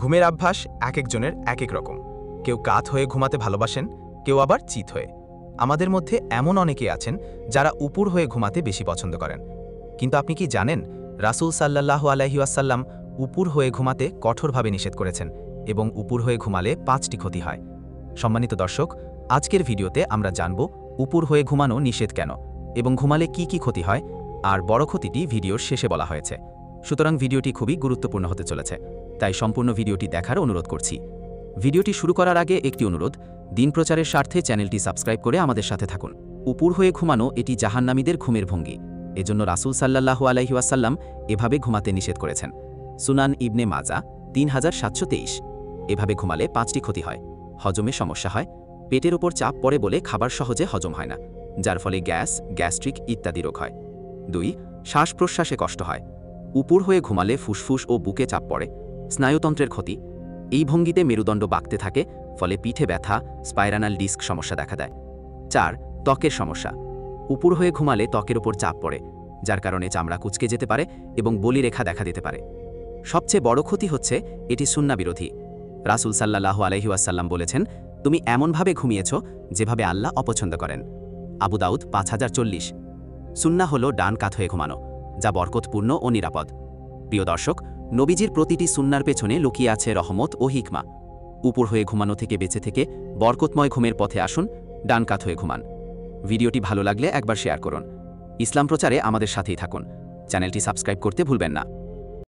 ঘুমের অভ্যাস একেকজনের একেক রকম। কেউ কাত হয়ে ঘুমাতে ভালোবাসেন, কেউ আবার চিত হয়ে। আমাদের মধ্যে এমন অনেকেই আছেন যারা উপুর হয়ে ঘুমাতে বেশি পছন্দ করেন। কিন্তু আপনি কি জানেন, রাসূল সাল্লাল্লাহু আলাইহি ওয়াসাল্লাম উপুর হয়ে ঘুমাতে কঠোরভাবে নিষেধ করেছেন এবং উপুর হয়ে ঘুমালে 5টি ক্ষতি হয়। সম্মানিত দর্শক, আজকের ভিডিওতে আমরা জানব উপুর হয়ে ঘুমানো নিষেধ কেন এবং ঘুমালে কি কি ক্ষতি হয়, আর বড় ক্ষতিটি ভিডিওর শেষে বলা হয়েছে। সুতরাং ভিডিওটি খুবই গুরুত্বপূর্ণ হতে চলেছে, তাই সম্পূর্ণ ভিডিওটি দেখার অনুরোধ করছি। ভিডিওটি শুরু করার আগে একটি অনুরোধ, দিন প্রচারের স্বার্থে চ্যানেলটি সাবস্ক্রাইব করে আমাদের সাথে থাকুন। উপুর হয়ে ঘুমানো এটি জাহান্নামীদের ঘুমের ভঙ্গি, এজন্য রাসূল সাল্লাল্লাহু আলাইহি ওয়াসাল্লাম এভাবে ঘুমাতে নিষেধ করেছেন। সুনান ইবনে মাজা 3723। এভাবে ঘুমালে 5টি ক্ষতি হয়। হজমে সমস্যা হয়, পেটের ওপর চাপ পড়ে বলে খাবার সহজে হজম হয় না, যার ফলে গ্যাস, গ্যাস্ট্রিক ইত্যাদি রোগ হয়। 2. শ্বাস প্রশ্বাসে কষ্ট হয়। উপুর হয়ে ঘুমালে ফুসফুস ও বুকে চাপ পড়ে, স্নায়ুতন্ত্রের ক্ষতি। এই ভঙ্গিতে মেরুদণ্ড বাঁকতে থাকে, ফলে পিঠে ব্যথা, স্পাইরানাল ডিস্ক সমস্যা দেখা দেয়। 4. ত্বকের সমস্যা। উপুর হয়ে ঘুমালে ত্বকের ওপর চাপ পড়ে, যার কারণে চামড়া কুঁচকে যেতে পারে এবং বলিরেখা দেখা দিতে পারে। সবচেয়ে বড় ক্ষতি হচ্ছে এটি সুন্নাহ বিরোধী। রাসূল সাল্লাল্লাহু আলাইহি ওয়াসাল্লাম বলেছেন, তুমি এমনভাবে ঘুমিয়েছ যেভাবে আল্লাহ অপছন্দ করেন। আবু দাউদ 5040। সুন্নাহ হল ডান কাত হয়ে ঘুমানো, যা বরকতপূর্ণ ও নিরাপদ। প্রিয় দর্শক, নবীজির প্রতিটি সুন্নার পেছনে লুকিয়ে আছে রহমত ও হিকমা। উপুর হয়ে ঘুমানো থেকে বেঁচে থেকে বরকতময় ঘুমের পথে আসুন, ডান কাত হয়ে ঘুমান। ভিডিওটি ভালো লাগলে একবার শেয়ার করুন। ইসলাম প্রচারে আমাদের সাথেই থাকুন। চ্যানেলটি সাবস্ক্রাইব করতে ভুলবেন না।